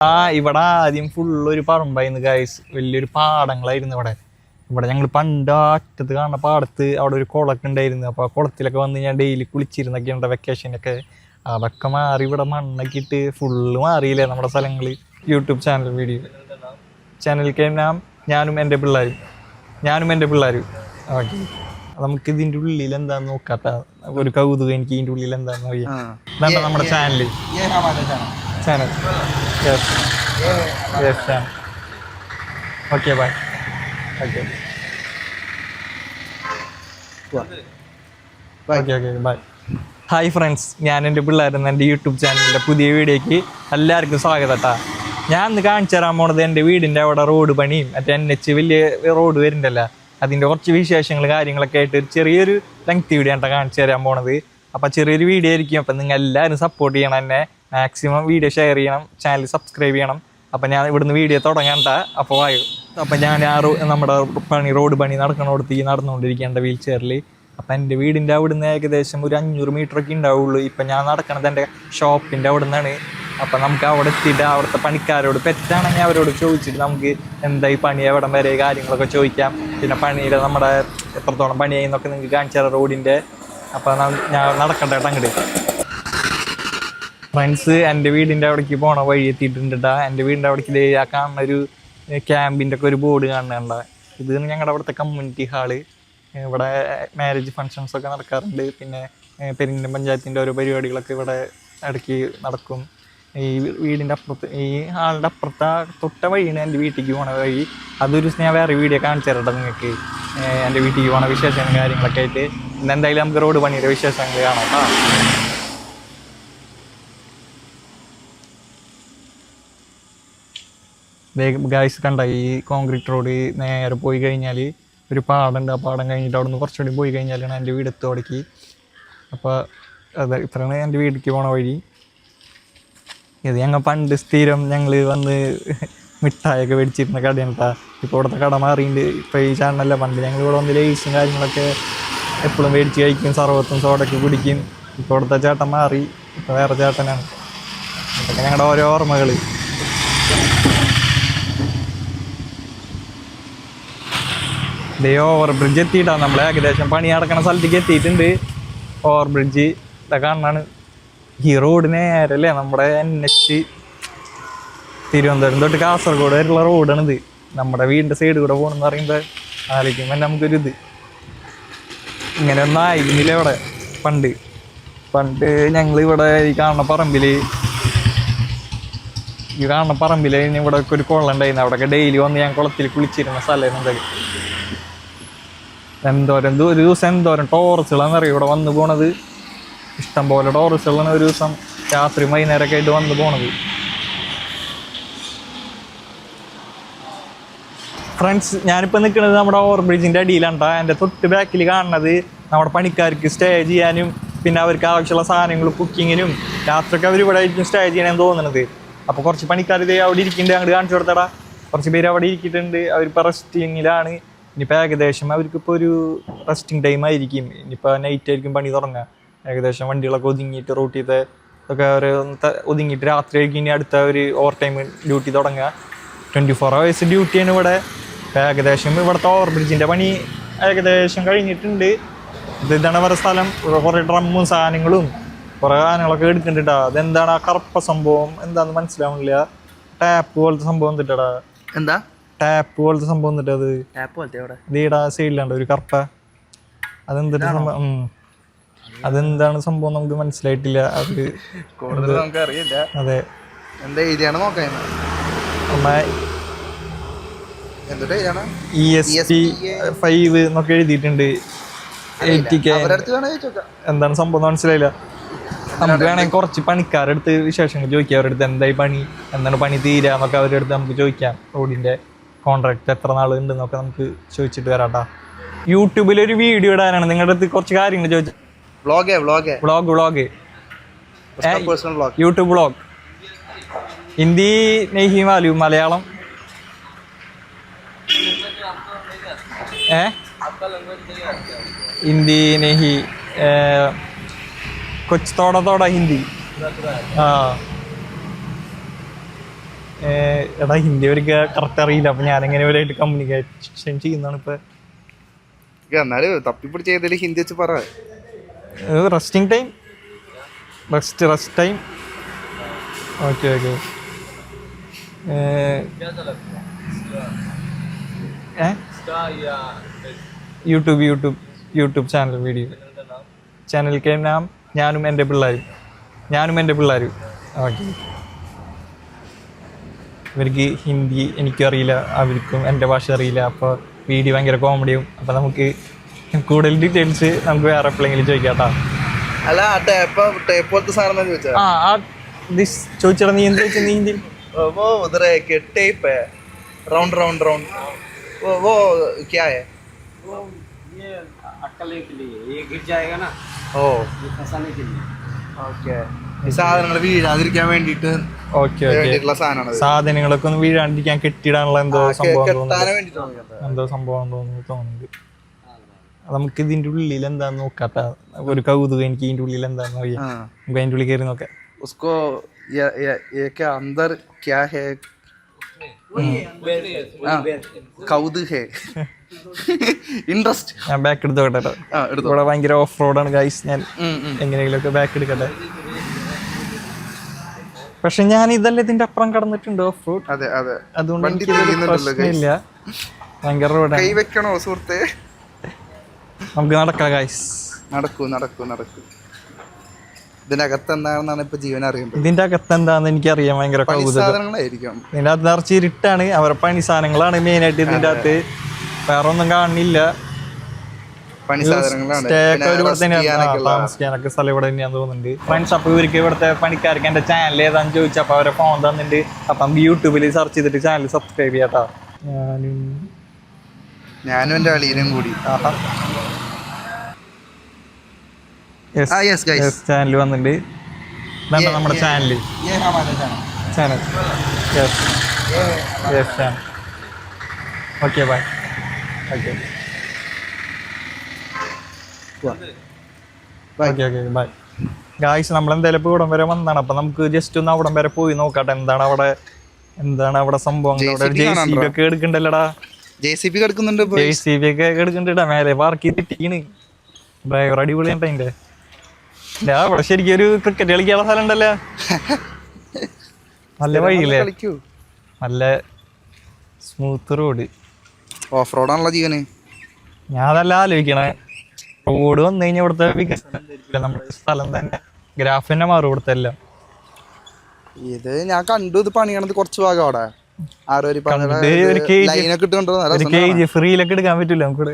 ഇവിടെ ആദ്യം ഫുള്ളൊരു പറമ്പായിരുന്നു ഗൈസ്. വലിയൊരു പാടങ്ങളായിരുന്നു ഇവിടെ ഞങ്ങൾ പണ്ട് അറ്റത്ത് കാണുന്ന പാടത്ത് അവിടെ ഒരു കുളമൊക്കെ ഉണ്ടായിരുന്നു. അപ്പോൾ ആ കുളത്തിലൊക്കെ വന്ന് ഞാൻ ഡെയിലി കുളിച്ചിരുന്നൊക്കെ ഉണ്ട് വെക്കേഷനൊക്കെ. അതൊക്കെ മാറി ഇവിടെ മണ്ണൊക്കെ ഇട്ട് ഫുള്ള് മാറിയില്ലേ നമ്മുടെ സ്ഥലങ്ങൾ. യൂട്യൂബ് ചാനൽ വീഡിയോ ചാനലിലേക്ക് ഞാനും എൻ്റെ പിള്ളേരും ഓക്കെ. നമുക്ക് ഇതിൻ്റെ ഉള്ളിൽ എന്താന്ന് നോക്കാത്ത ഒരു കൗതുകം എനിക്ക്. ഇതിൻ്റെ ഉള്ളിൽ എന്താന്ന് അറിയാം. ഇതാണ് നമ്മുടെ channel. Okay bye. Okay bye. Hi friends, ഞാൻ എൻ്റെ പിള്ളേരെന്ന് എൻ്റെ യൂട്യൂബ് ചാനലിൻ്റെ പുതിയ വീഡിയോയ്ക്ക് എല്ലാവർക്കും സ്വാഗതം കേട്ടോ. ഞാൻ ഇന്ന് കാണിച്ചു തരാൻ പോണത് എൻ്റെ വീടിൻ്റെ അവിടെ റോഡ് പണിയും മറ്റേ NH വലിയ റോഡ് വരുന്നുണ്ടല്ലോ, അതിൻ്റെ കുറച്ച് വിശേഷങ്ങൾ കാര്യങ്ങളൊക്കെ ആയിട്ട് ചെറിയൊരു ലെങ്ത് വീഡിയോ ആണ് കാണിച്ചു തരാൻ പോണത്. അപ്പോൾ ചെറിയൊരു വീഡിയോ ആയിരിക്കും. അപ്പം നിങ്ങൾ എല്ലാവരും സപ്പോർട്ട് ചെയ്യണം എന്നെ. മാക്സിമം വീഡിയോ ഷെയർ ചെയ്യണം, ചാനൽ സബ്സ്ക്രൈബ് ചെയ്യണം. അപ്പം ഞാൻ ഇവിടുന്ന് വീഡിയോ തുടങ്ങാൻ അപ്പോൾ വായു. അപ്പം ഞാൻ നമ്മുടെ റോഡ് പണി നടക്കണോടത്തേക്ക് നടന്നുകൊണ്ടിരിക്കേണ്ട വീൽ ചെയറിൽ. അപ്പം എൻ്റെ വീടിൻ്റെ അവിടുന്ന് ഏകദേശം ഒരു 500 മീറ്ററൊക്കെ ഉണ്ടാവുള്ളൂ. ഇപ്പം ഞാൻ നടക്കണത് എൻ്റെ ഷോപ്പിൻ്റെ അവിടെ നിന്നാണ്. അപ്പം നമുക്ക് അവിടെ എത്തിയിട്ട് അവിടുത്തെ പണിക്കാരോട് പെറ്റാണെങ്കിൽ അവരോട് ചോദിച്ചിട്ട് നമുക്ക് എന്തായി പണി എവിടം വരെ കാര്യങ്ങളൊക്കെ ചോദിക്കാം. പിന്നെ പണിയുടെ നമ്മുടെ എത്രത്തോളം പണിയായി എന്നൊക്കെ നിങ്ങൾക്ക് കാണിച്ചു തരാം റോഡിൻ്റെ. അപ്പം ഞാൻ നടക്കട്ടെ അങ്ങോട്ട്. ഫ്രണ്ട്സ്, എൻ്റെ വീടിൻ്റെ അവിടേക്ക് പോണ വഴി എത്തിയിട്ടുണ്ട് കേട്ടോ. എൻ്റെ വീടിൻ്റെ അവിടേക്ക് ആ കാണുന്ന ഒരു ക്യാമ്പിൻ്റെ ഒക്കെ ഒരു ബോർഡ് കാണുന്നുണ്ട. ഇത് ഞങ്ങളുടെ അവിടുത്തെ കമ്മ്യൂണിറ്റി ഹാള്. ഇവിടെ മാരേജ് ഫങ്ഷൻസൊക്കെ നടക്കാറുണ്ട്. പിന്നെ പെരിന്തൽമണ്ണ പഞ്ചായത്തിൻ്റെ ഓരോ പരിപാടികളൊക്കെ ഇവിടെ ഇടയ്ക്ക് നടക്കും. ഈ വീടിൻ്റെ അപ്പുറത്ത് ഈ ഹാളിൻ്റെ അപ്പുറത്തെ തൊട്ട വഴിയാണ് എൻ്റെ വീട്ടിലേക്ക് പോണ വഴി. അതൊരു ഞാൻ വേറെ വീഡിയോ കാണിച്ചു തരട്ടെ നിങ്ങൾക്ക്. എൻ്റെ വീട്ടിലേക്ക് പോണ വിശേഷങ്ങളും കാര്യങ്ങളൊക്കെ ആയിട്ട്. ഇന്ന് എന്തായാലും നമുക്ക് റോഡ് പണിയുടെ വിശേഷങ്ങൾ കാണാം കേട്ടോ. ഗായ്സ് കണ്ട ഈ കോൺക്രീറ്റ് റോഡ് നേരെ പോയി കഴിഞ്ഞാൽ ഒരു പാടമുണ്ട്. ആ പാടം കഴിഞ്ഞിട്ട് അവിടെ നിന്ന് കുറച്ചുകൂടി പോയി കഴിഞ്ഞാലാണ് എൻ്റെ വീട് എത്തുവിടേക്ക്. അപ്പോൾ അത് ഇത്രയാണ് എൻ്റെ വീട്ടിലേക്ക് പോണ വഴി. ഇത് ഞങ്ങൾ പണ്ട് സ്ഥിരം ഞങ്ങൾ വന്ന് മിഠായൊക്കെ മേടിച്ചിരുന്ന കടയാണ് കേട്ടോ. ഇപ്പോൾ ഇവിടുത്തെ കട മാറിയിട്ടുണ്ട്. ഇപ്പോൾ ഈ ചാനലല്ല, പണ്ട് ഞങ്ങൾ ഇവിടെ വന്ന് ലേസും കാര്യങ്ങളൊക്കെ എപ്പോഴും മേടിച്ച് കഴിക്കും, സർവത്തും സോഡൊക്കെ കുടിക്കും. ഇപ്പോൾ ഇവിടുത്തെ ചേട്ടൻ മാറി, ഇപ്പോൾ വേറെ ചേട്ടനാണ്. ഇതൊക്കെ ഞങ്ങളുടെ ഓരോ ഓർമ്മകൾ. ഓവർ ബ്രിഡ്ജ് എത്തിയിട്ടാണ് നമ്മൾ ഏകദേശം പണി നടക്കുന്ന സ്ഥലത്തേക്ക് എത്തിയിട്ടുണ്ട്. ഓവർ ബ്രിഡ്ജ് ഇതൊക്കെ കാണാനാണ്. ഈ റോഡ് നേരല്ലേ നമ്മുടെ NH തിരുവനന്തപുരം തൊട്ട് കാസർഗോഡ് വരെയുള്ള റോഡാണിത്. നമ്മുടെ വീടിൻ്റെ സൈഡ് കൂടെ പോകണമെന്ന് പറയുമ്പോൾ ആലോചിക്കുമ്പോൾ നമുക്കൊരിത് ഇങ്ങനെ ഒന്നും ആയിരുന്നില്ല ഇവിടെ. പണ്ട് ഞങ്ങളിവിടെ ഈ കാണുന്ന പറമ്പിൽ ഇവിടെ ഒരു കുളം ഉണ്ടായിരുന്നു. അവിടെയൊക്കെ ഡെയിലി വന്ന് ഞാൻ കുളത്തിൽ കുളിച്ചിരുന്ന സ്ഥലമായിരുന്നു എന്തായാലും. ഒരു ദിവസം എന്തോരം ടോറസുകളാണെന്നറിയാം ഇവിടെ വന്ന് പോണത്. ഇഷ്ടംപോലെ ടോറസുകളാണ് ഒരു ദിവസം രാത്രി വൈകുന്നേരമൊക്കെ ആയിട്ട് വന്ന് പോണത്. ഫ്രണ്ട്സ്, ഞാനിപ്പോൾ നിൽക്കുന്നത് നമ്മുടെ ഓവർ ബ്രിഡ്ജിൻ്റെ അടിയിലാണ് കേട്ടോ. എൻ്റെ തൊട്ട് ബാക്കിൽ കാണുന്നത് നമ്മുടെ പണിക്കാർക്ക് സ്റ്റേ ചെയ്യാനും പിന്നെ അവർക്ക് ആവശ്യമുള്ള സാധനങ്ങൾ കുക്കിങ്ങിനും രാത്രിയൊക്കെ അവർ ഇവിടെ ആയിരിക്കും സ്റ്റേ ചെയ്യാനെന്ന് തോന്നുന്നത്. അപ്പോൾ കുറച്ച് പണിക്കാർ ഇത് അവിടെ ഇരിക്കുന്നുണ്ട്, അങ്ങോട്ട് കാണിച്ചു കൊടുത്തടാ. കുറച്ച് പേര് അവിടെ ഇരിക്കുന്നുണ്ട്. അവരിപ്പോൾ റെസ്റ്റിങ്ങിലാണ്. ഇനിയിപ്പോൾ ഏകദേശം അവർക്കിപ്പോൾ ഒരു റെസ്റ്റിംഗ് ടൈം ആയിരിക്കും. ഇനിയിപ്പോൾ നൈറ്റ് ആയിരിക്കും പണി തുടങ്ങുക. ഏകദേശം വണ്ടികളൊക്കെ ഒതുങ്ങിയിട്ട് റൂട്ടിലത്തെ ഒക്കെ ഒരു ഒതുങ്ങിയിട്ട് രാത്രി ആയിരിക്കും ഇനി അടുത്ത ഒരു ഓവർ ടൈം ഡ്യൂട്ടി തുടങ്ങുക. 24 hours ഡ്യൂട്ടിയാണ് ഇവിടെ. ഏകദേശം ഇവിടുത്തെ ഓവർ ബ്രിഡ്ജിൻ്റെ പണി ഏകദേശം കഴിഞ്ഞിട്ടുണ്ട്. ഇതാണ് വേറെ സ്ഥലം. കുറേ ഡ്രമ്മും സാധനങ്ങളും കുറേ സാധനങ്ങളൊക്കെ എടുക്കുന്നുണ്ട്. അതെന്താണ് ആ കറുപ്പ സംഭവം എന്താണെന്ന് മനസ്സിലാവുന്നില്ല. ടാപ്പ് പോലത്തെ സംഭവം എന്തിട്ടാ? എന്താ ടാപ്പ് പോലത്തെ സംഭവം എന്നിട്ട്? അത് ഇതീടാ സൈഡിലാണ്ട് ഒരു കറുപ്പ. അതെന്തിട്ട് സംഭവം? അതെന്താണ് സംഭവം നമുക്ക് മനസ്സിലായിട്ടില്ല. അത് നമുക്കറിയില്ല. അതെ, ESP5 എന്നൊക്കെ എഴുതിയിട്ടുണ്ട്. 80K എന്താണ് സംഭവം മനസ്സിലായില്ല. നമുക്ക് വേണമെങ്കിൽ കുറച്ച് പണിക്കാരെടുത്ത് വിശേഷങ്ങൾ ചോദിക്കാം. അവരുടെ അടുത്ത് എന്തായി പണി, എന്താണ് പണി തീരാന്നൊക്കെ അവരുടെ അടുത്ത് നമുക്ക് ചോദിക്കാം. റോഡിൻ്റെ കോൺട്രാക്ട് എത്ര നാൾ ഉണ്ടെന്നൊക്കെ നമുക്ക് ചോദിച്ചിട്ട് വരാട്ടാ. യൂട്യൂബിലൊരു വീഡിയോ ഇടാനാണ്. നിങ്ങളുടെ അടുത്ത് കുറച്ച് കാര്യങ്ങൾ ചോദിച്ചു. Vlog YouTube vlog. ഹിന്ദി നെഹി മാലൂം, മലയാളം हिंदी नहीं, कुछ थोड़ा थोड़ा हिंदी। हाँ എടാ ഹിന്ദി അവർക്ക് കറക്റ്റ് അറിയില്ല, അപ്പൊ ഞാനെങ്ങനെ അവരായിട്ട് കമ്മ്യൂണിക്കേഷൻ ചെയ്യുന്നതാണ് ഇപ്പൊ. എന്നാലും തപ്പിപ്പിടിച്ച് ഏതെങ്കിലും ഹിന്ദി വെച്ച് പറ. Resting time, rest time. Okay okay. YouTube channel video channel നാം ഞാനും എൻ്റെ പിള്ളേരും. ഓക്കെ. ഇവർക്ക് ഹിന്ദി എനിക്കറിയില്ല, അവർക്കും എൻ്റെ ഭാഷ അറിയില്ല. അപ്പോൾ വീഡിയോ ഭയങ്കര കോമഡിയും. അപ്പോൾ നമുക്ക് കൂടുതൽ ഡീറ്റെയിൽസ് നമുക്ക് വേറെ എപ്പോഴെങ്കിലും ചോദിക്കാം കേട്ടോ. അല്ല പോലത്തെ സാധനം ചോദിച്ചാ നീ എന്ത് ചോദിച്ചാൽ നീ ഹിന്ദി वो उधर एक टेप है राउंड राउंड राउंड वो क्या है वो ये अटकलने के लिए ये गिर जाएगा ना ഓ ये फंसाने के लिए ഓക്കെ. ഈ സാധനങ്ങൾ വീഴാതിരിക്കാൻ വേണ്ടിട്ട് ഓക്കെ വേണ്ടിയിട്ടുള്ള സാധനമാണ്. സാധനങ്ങളൊക്കെ ഒന്ന് വീഴാണ്ടിരിക്കാൻ കെട്ടിടാനുള്ള എന്തോ സംഭവം തോന്നുന്നുണ്ട്. നമുക്ക് ഇതിന്റെ ഉള്ളിൽ എന്താന്ന് നോക്കാട്ടാ. ഒരു കൗതുകം എനിക്ക് ഇതിന്റെ ഉള്ളിൽ എന്താന്ന് അറിയാം. നമുക്ക് അതിന്റെ ഉള്ളിൽ കയറി നോക്കാം. उसको ये क्या अंदर क्या है? കൗതുക ഹേ ഇൻട്രസ്റ്റ്. ഞാൻ ബാക്ക് എടുത്തോട്ടെ. ഇവിടെ ഭയങ്കര ഓഫ് റോഡാണ് ഗൈസ്. ഞാൻ എങ്ങനെയെങ്കിലുമൊക്കെ ബാക്ക് എടുക്കട്ടെ. പക്ഷെ ഞാൻ ഇതല്ല ഇതിന്റെ അപ്പുറം കടന്നിട്ടുണ്ട് ഓഫ് റോഡ്. അതെ അതെ. അതുകൊണ്ട് പ്രശ്നമില്ല. ഭയങ്കര റോഡാണ്. കൈ വെക്കണോ സുഹൃത്തെ? നമുക്ക് നടക്കാം ഗൈസ്. നടക്കൂ. ഇതിന്റെ അകത്ത് എന്താണെന്നാണ് ഇപ്പൊ ജീവൻ അറിയേണ്ടത്. ഇതിന്റെ അകത്ത് എന്താന്ന് എനിക്കറിയാം. ഭയങ്കര സാധനങ്ങളായിരിക്കും. ഇതിന്റെ അകത്ത് നിറച്ച് ഇരുട്ടാണ്. അവരെ പണി സാധനങ്ങളാണ് മെയിൻ ആയിട്ട് ഇതിന്റെ അകത്ത്. വേറെ ഒന്നും കാണുന്നില്ല. താമസിക്കാനൊക്കെ സ്ഥലം ഇവിടെ തന്നെയാന്ന് തോന്നുന്നുണ്ട് ഫ്രണ്ട്സ്. അപ്പൊ ഇവർക്ക് ഇവിടുത്തെ പണിക്കാർക്ക് എന്റെ ചാനൽ ഏതാന്ന് ചോദിച്ചപ്പോ അവരെ ഫോൺ തന്നിട്ടുണ്ട്. അപ്പൊ നമുക്ക് യൂട്യൂബിൽ സെർച്ച് ചെയ്തിട്ട് ചാനൽ സബ്സ്ക്രൈബ് ചെയ്യാട്ടോ. ഞാനും എന്റെ അളിയനും കൂടി ചാനൽ വന്നിട്ടുണ്ട്. നമ്മുടെ channel okay bye. Okay bye guys. നമ്മളെന്തായാലും ഇപ്പോൾ ഇവിടം വരെ വന്നതാണ്. അപ്പൊ നമുക്ക് ജസ്റ്റ് ഒന്ന് അവിടം വരെ പോയി നോക്കട്ടെ എന്താണ് അവിടെ സംഭവം. JCB ഒക്കെ എടുക്കണ്ടല്ലടാ. JCB എടുക്കുന്നുണ്ട്. JCB ഒക്കെ എടുക്കണ്ടാ. മേലെ പാർക്ക് തിട്ടീണ്. ഡ്രൈവർ അടിപൊളിയാണ് അതിന്റെ. ഇവിടെ ശരിക്കും ഒരു ക്രിക്കറ്റ് കളിക്കാനുള്ള സ്ഥലം ഉണ്ടല്ലോ. നല്ല വഴിയില്ലേ, നല്ല സ്മൂത്ത് റോഡ്. ഓഫ് റോഡാണല്ലോ ജീവന്. ഞാൻ അതല്ല ആലോചിക്കണേ. റോഡ് വന്നു കഴിഞ്ഞാൽ ഇവിടുത്തെ വികസനം നമ്മുടെ സ്ഥലം തന്നെ ഗ്രാഫ് തന്നെ മാറും ഇവിടുത്തെ എല്ലാം. ഇത് ഞാൻ കണ്ടു. ഇത് പണിയണത് കുറച്ച് ഭാഗം അവിടെ ഫ്രീയിലൊക്കെ എടുക്കാൻ പറ്റൂല നമുക്ക്.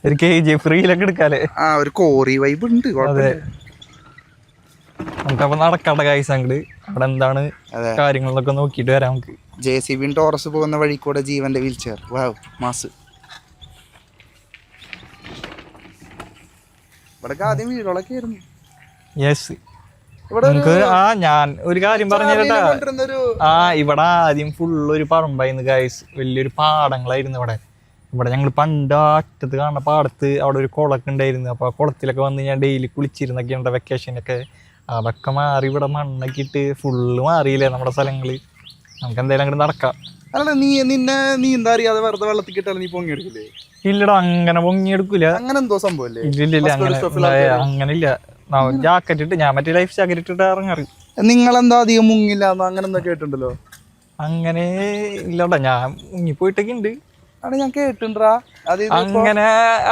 ഒരു KG ഫ്രീയിലൊക്കെ എടുക്കാല്ലേ. ഒരു കോറി വൈബ് ഉണ്ട്. നമുക്കപ്പൊ നടക്കാണ്ട കാഴ്ച അങ്ങോട്ട് അവിടെ എന്താണ് കാര്യങ്ങളൊക്കെ നോക്കിട്ട് വരാം നമുക്ക്. JCB ടോറസ് പോകുന്ന വഴി കൂടെ ജീവന്റെ വീൽ ചെയർ. വാവ് മാസ്. ഇവിടെ ആദ്യം വീടുകളൊക്കെ ആയിരുന്നു. യെസ്. ഞാൻ ഒരു കാര്യം പറഞ്ഞിട്ടാ. ഇവിടെ ആദ്യം ഫുള്ളൊരു പറമ്പായിരുന്നു ഗൈസ്. വലിയൊരു പാടങ്ങളായിരുന്നു ഇവിടെ ഞങ്ങൾ പണ്ട് അറ്റത്ത് കാണുന്ന പാടത്ത് അവിടെ ഒരു കുളമൊക്കെ ഉണ്ടായിരുന്നു. അപ്പോൾ ആ കുളത്തിലൊക്കെ വന്ന് ഞാൻ ഡെയിലി കുളിച്ചിരുന്നൊക്കെ ഉണ്ട് വെക്കേഷനൊക്കെ. അതൊക്കെ മാറി ഇവിടെ മണ്ണൊക്കെ ഇട്ട് ഫുള്ള് മാറിയില്ലേ നമ്മുടെ സ്ഥലങ്ങള്. നമുക്ക് എന്തായാലും അങ്ങോട്ട് നടക്കാം. അല്ല നീ എന്താ അറിയാതെ വെറുതെ വെള്ളത്തിൽ കിട്ടാൻ നീ പൊങ്ങിയെടുക്കില്ലേ? ഇല്ലടാ, അങ്ങനെ പൊങ്ങിയെടുക്കൂല. അങ്ങനെ എന്തോ സംഭവം ഇല്ല അങ്ങനെ ഇല്ല. ജാക്കറ്റ് ഇട്ട് ഞാൻ മറ്റേ ലൈഫ് ജാക്കറ്റ് ഇട്ടിട്ട് ഇറങ്ങാറ്. നിങ്ങളെന്താ അധികം മുങ്ങില്ല അങ്ങനെ എന്താ കേട്ടിട്ടുണ്ടല്ലോ? അങ്ങനെ ഇല്ലടാ, ഞാൻ മുങ്ങിപ്പോയിട്ടൊക്കെ ഉണ്ട്. ഞാൻ കേട്ടിട്ടുണ്ടാ അങ്ങനെ.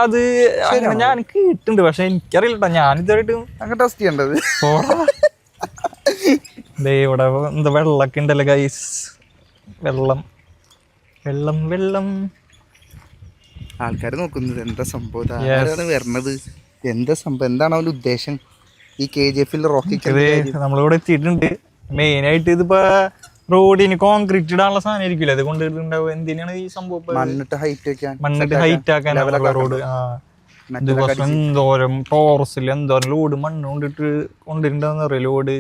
അത് അങ്ങനെ ഞാൻ കേട്ടിട്ടുണ്ട്, പക്ഷെ എനിക്കറിയില്ലട്ടാ. ഞാൻ ഇതുവരെയായിട്ട് അങ്ങനെ ടെസ്റ്റ് ചെയ്യേണ്ടത്. ഇവിടെ എന്താ വെള്ളമൊക്കെ ഉണ്ടല്ലോ ഗൈസ്. വെള്ളം ആൾക്കാർ നോക്കുന്നത് എന്താ സംഭവം, വരണത് എന്താ സംഭവം, എന്താണ് അവന്റെ ഉദ്ദേശം? ഈ KGF നമ്മളിവിടെ എത്തിയിട്ടുണ്ട്. മെയിൻ ആയിട്ട് ഇതിപ്പോ റോഡിന് കോൺക്രീറ്റ് ഇടാനുള്ള സാധനം ആയിരിക്കില്ല ഇത് കൊണ്ടുണ്ടാവും. എന്തിനാണ് ഈ സംഭവം? മണ്ണിട്ട് ഹൈറ്റ് ആക്കാൻ റോഡ്. എന്തോരം ടോറസിൽ എന്തോരം ലോഡ് മണ്ണ് കൊണ്ടിട്ടുണ്ടാവുന്ന അറിയാം. ലോഡ്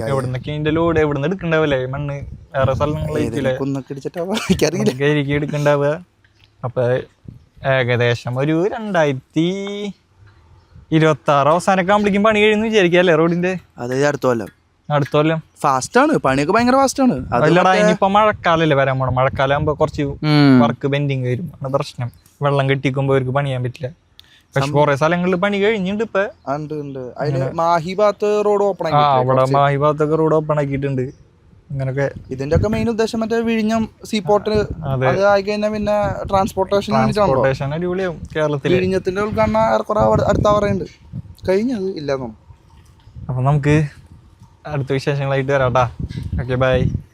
എവിടുന്നൊക്കെ ഇതിന്റെ ലോഡ് എവിടുന്ന് എടുക്കണ്ടാവല്ലേ മണ്ണ്? വേറെ സ്ഥലങ്ങളിലേക്ക് എടുക്കണ്ടാവുക. അപ്പൊ ഏകദേശം ഒരു 2026 അവസാനമൊക്കെ ആകുമ്പോഴേക്കും പണി കഴിയുന്നു വിചാരിക്കാം അല്ലേ റോഡിന്റെ? അതെ, അടുത്ത കൊല്ലം അടുത്ത കൊല്ലം ഫാസ്റ്റാണ്, പണിയൊക്കെ ഭയങ്കര ഫാസ്റ്റാണ്. അല്ലടാ ഇനിയിപ്പോ മഴക്കാലല്ലേ വരാൻ പോണം. മഴക്കാലം ആകുമ്പോ കുറച്ച് വർക്ക് പെൻഡിങ് വരും. ആണ് പ്രശ്നം. വെള്ളം കെട്ടിക്കുമ്പോ അവർക്ക് പണിയാൻ പറ്റില്ല. പക്ഷെ കുറെ സ്ഥലങ്ങളിൽ പണി കഴിഞ്ഞിട്ടുണ്ട് ഇപ്പൊ. അതിന് മാഹി ഭാഗത്ത് റോഡ് ഓപ്പൺ ആ അവിടെ മാഹി ഭാഗത്തൊക്കെ റോഡ് ഓപ്പൺ ആക്കിയിട്ടുണ്ട്. അങ്ങനൊക്കെ ഇതിന്റെ ഒക്കെ മെയിൻ ഉദ്ദേശം മറ്റേ വിഴിഞ്ഞം സീപോർട്ട് അത് ആയി കഴിഞ്ഞാൽ പിന്നെ ട്രാൻസ്പോർട്ടേഷൻ അടിപൊളിയാവും കേരളത്തിൽ. വിഴിഞ്ഞത്തിന്റെ ഉദ്ഘാടനം ഏറെക്കുറെ അടുത്ത പറയുന്നുണ്ട്. കഴിഞ്ഞത് ഇല്ല. അപ്പൊ നമുക്ക് അടുത്ത വിശേഷങ്ങളായിട്ട് വരാട്ടാ. Okay bye.